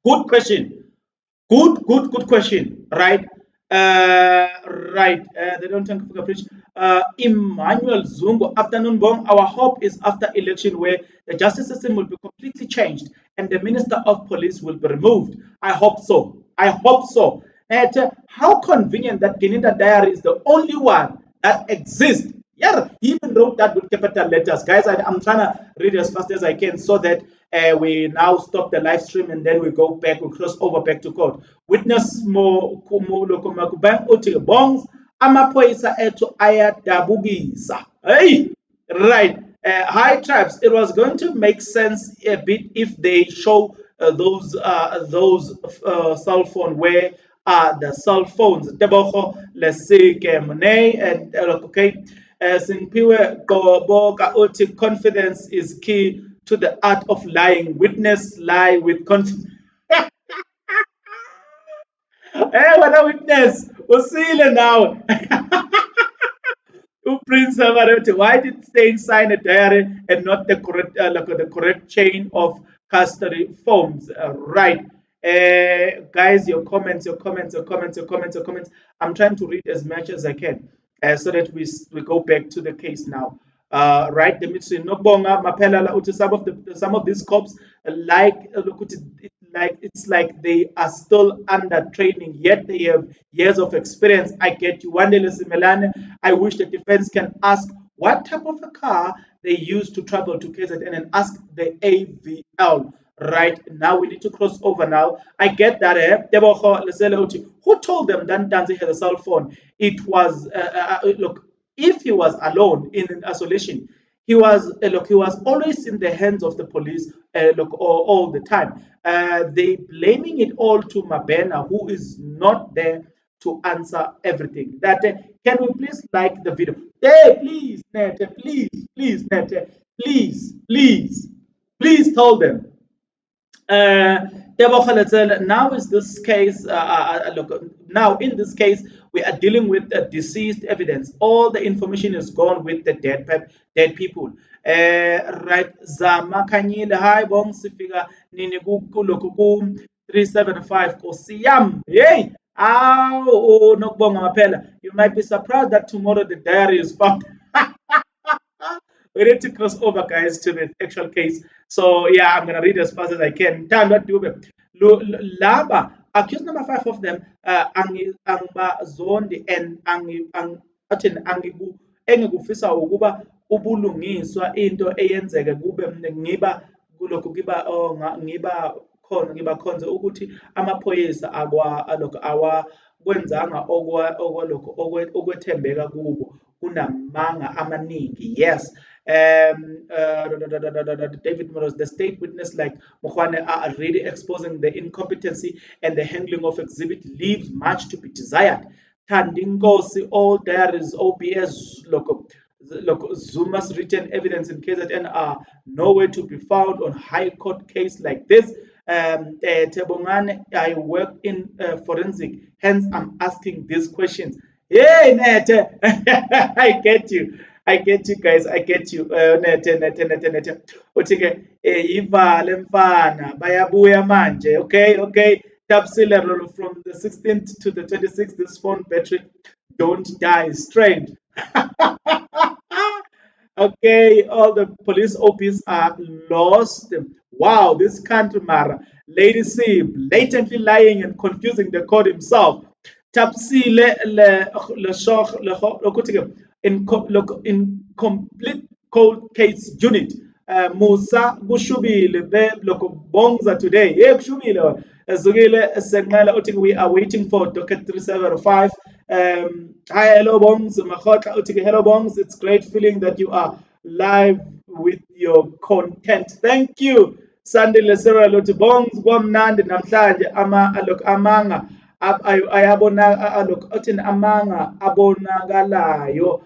Good question. Good question. Right. Right. They don't take fingerprint. Emmanuel Zungo, afternoon bomb. Our hope is after election where the justice system will be completely changed and the minister of police will be removed. I hope so. I hope so. And how convenient that Keninda Diary is the only one that exists. Yeah, he even wrote that with capital letters. Guys, I'm trying to read as fast as I can so that we now stop the live stream and then we go back, we cross over back to court. Witness mo lokomakubang uthi bongs amaphoyisa ethu ayadabukisa. Hey, right. High tribes. It was going to make sense a bit if they show those cell phone where the cell phones. Tebogo lesike mone and okay. Simpiwe Goboka Oti, confidence is key to the art of lying. Witness lie with confidence. Hey, what a witness! Usile now. Prince Savarete, why did Stain sign a diary and not the correct, the correct chain of custody forms? Right. Guys, your comments, your comments, your comments, your comments, your comments. I'm trying to read as much as I can so that we go back to the case now. Right, the Mitsu Nobonga, Mapela, Uti, some of these cops like look at it, like it's like they are still under training, yet they have years of experience. I get you. One day, Melane, I wish the defense can ask what type of a car they use to travel to KZN and ask the AVL. Right now, we need to cross over now. I get that. Who told them that Ntanzi had a cell phone? It was look. If he was alone in isolation, he was always in the hands of the police all the time. They blaming it all to Mabena, who is not there to answer everything. That can we please like the video? Hey, please, Nete, please, Nete, please tell them. Now is this case. Look, now in this case, we are dealing with deceased evidence. All the information is gone with the dead people. Right, Zama Kanyile, hi bong sifika nini kulokukum 375 kosiyam. Yay! Oh, no bong mapela. You might be surprised that tomorrow the diary is found. We need to cross over, guys, to the actual case. So yeah, I'm gonna read as fast as I can. Tanda Dube. Laba, accused number 5 of them, angba zondi and atin angibu engikufisa ukuba ubulungiswa into eyenzeke kube ngiba kulokhu kiba ngiba khona ngiba khonze ukuthi amaphoyisa awakwenzanga okwalokho okwethembeka kubo kunamanga amaningi. Yes. David Moros, the state witness like Mogane are really exposing the incompetency and the handling of exhibit leaves much to be desired. Tandingosi, all there is OBS local. Zuma's written evidence in KZN are nowhere to be found on high court case like this. Tebongane, I work in forensic, hence I'm asking these questions. Hey, Nete, I get you. I get you guys. I get you. Nete. Uthi-ke ivale mfana bayabuya manje. Okay. Tapsila from the 16th to the 26th. This phone battery don't die. Strange. Okay, all the police OPs are lost. Wow, this country, Mara. Lady C, blatantly lying and confusing the court himself. Tapsile le shock in complete cold case unit. Musa kushubile be loko bonza today. Yeah, kushubile. Zugile Senala Uting, we are waiting for docket 3705. Hi, hello bongs. Makhota Uting, hello bongs. It's great feeling that you are live with your content. Thank you. Sunday lesera lothi bongs kwamnandi namhlanje amanga ayabona look othini amanga abonakalayo.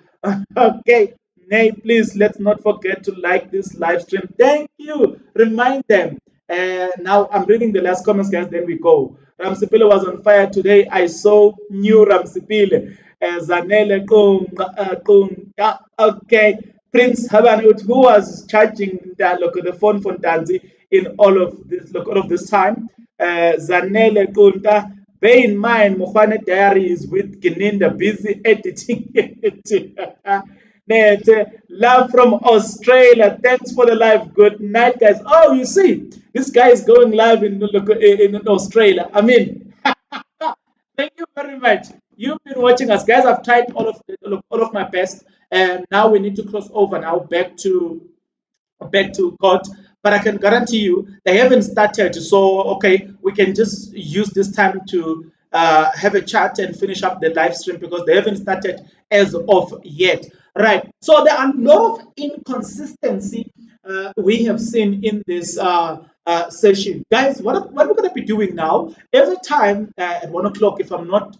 Okay, nay, please let's not forget to like this live stream. Thank you. Remind them. Now I'm reading the last comments, guys. Then we go. Ramsipile was on fire today. I saw new Ramsipile. Zanele okay. Prince Habanut, who was charging the phone for Ntanzi in all of this time. Zanele Kunta. Bear in mind, Mogane Diary is with Gininda busy editing it. Nete, love from Australia. Thanks for the live. Good night, guys. Oh, you see, this guy is going live in Australia. I mean, thank you very much. You've been watching us, guys. I've tried all of my best, and now we need to cross over now back to court. But I can guarantee you they haven't started. So okay, we can just use this time to have a chat and finish up the live stream because they haven't started as of yet. Right. So there are a lot of inconsistency we have seen in this session. Guys, what we're going to be doing now, every time at 1 o'clock, if I'm not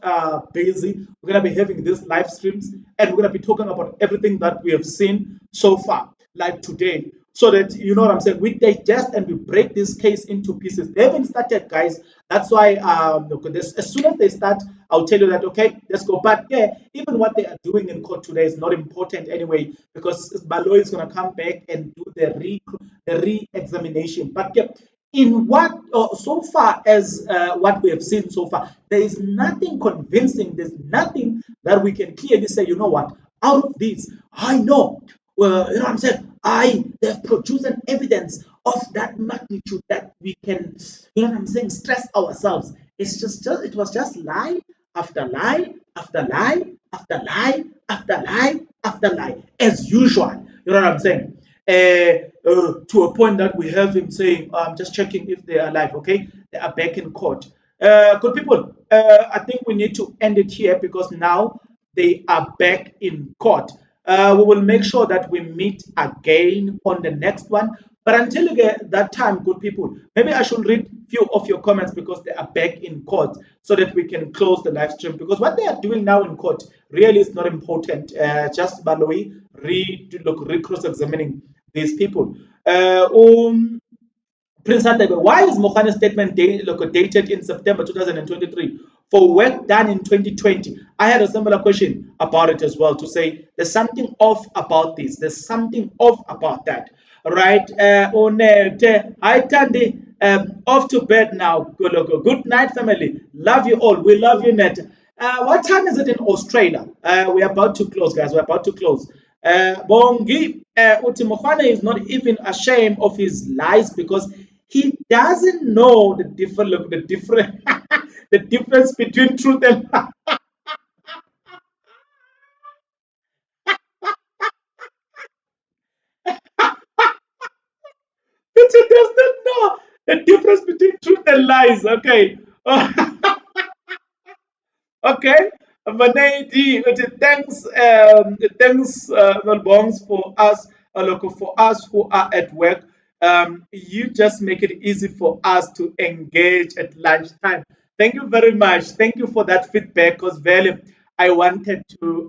busy, we're going to be having these live streams and we're going to be talking about everything that we have seen so far, like today. So that you know what I'm saying, we digest and we break this case into pieces. They haven't started, guys. That's why as soon as they start, I'll tell you that okay, let's go. But yeah, even what they are doing in court today is not important anyway, because Balo is gonna come back and do the re-examination. But yeah, in what so far as what we have seen so far, there is nothing convincing. There's nothing that we can clearly say, you know what, out of this, I know. Well, you know what I'm saying? They've produced an evidence of that magnitude that we can, you know what I'm saying, stress ourselves. It's just it was just lie after lie after lie after lie after lie after lie, as usual. You know what I'm saying? To a point that we have him saying, I'm just checking if they are alive, okay? They are back in court. Good people, I think we need to end it here because now they are back in court. We will make sure that we meet again on the next one. But until that time, good people, maybe I should read few of your comments because they are back in court so that we can close the live stream. Because what they are doing now in court really is not important. Just by the way, cross-examining these people. Prince Atebe, why is Mogane's statement dated in September 2023 for work done in 2020? I had a similar question about it as well to say there's something off about this. There's something off about that. Right? I Tandi, off to bed now. Good night, family. Love you all. We love you, Net. What time is it in Australia? We're about to close, guys. We're about to close. Bongi Uti is not even ashamed of his lies because he doesn't know the different the difference between truth and he does not know the difference between truth and lies. Okay. Okay. Vanity, thanks, Bongs, for us, look, for us who are at work. You just make it easy for us to engage at lunchtime. Thank you very much. Thank you for that feedback. Because really, I wanted to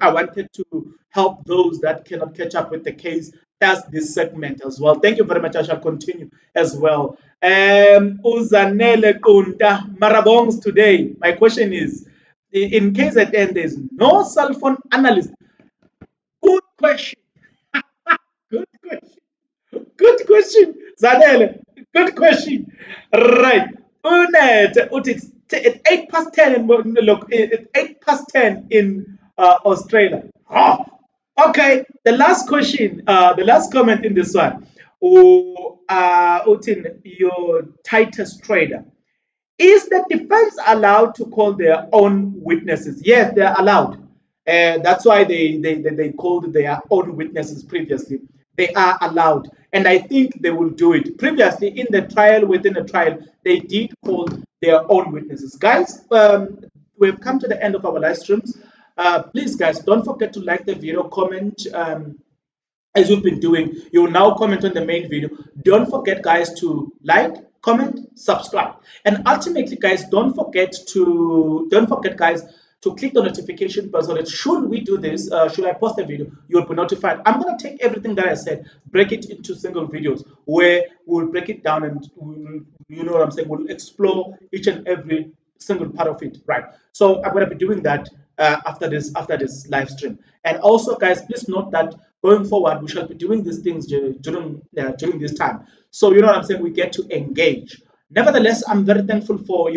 help those that cannot catch up with the case. That's this segment as well. Thank you very much. I shall continue as well. Uzanele Kunta Marabongs today. My question is in KZN, there's no cell phone analyst. Good question. Good question. Good question. Zanele. Good question. Right. Unet. It's 8 past 10 look. It's 8 past 10 in Australia. Oh, okay. The last question. The last comment in this one. Utin, your tightest trader. Is the defense allowed to call their own witnesses? Yes, they're allowed. That's why they called their own witnesses previously. They are allowed. And I think they will do it. Previously, in the trial, within the trial, they did call their own witnesses. Guys, we've come to the end of our live streams. Please, guys, don't forget to like the video, comment. As we've been doing, you will now comment on the main video. Don't forget, guys, to like, comment, subscribe, and ultimately, guys, don't forget, guys, to click the notification bell so that should we do this, should I post a video, you'll be notified. I'm gonna take everything that I said, break it into single videos where we'll break it down and you know what I'm saying. We'll explore each and every single part of it, right? So I'm gonna be doing that after this live stream. And also, guys, please note that going forward, we shall be doing these things during this time. So you know what I'm saying. We get to engage. Nevertheless, I'm very thankful for you.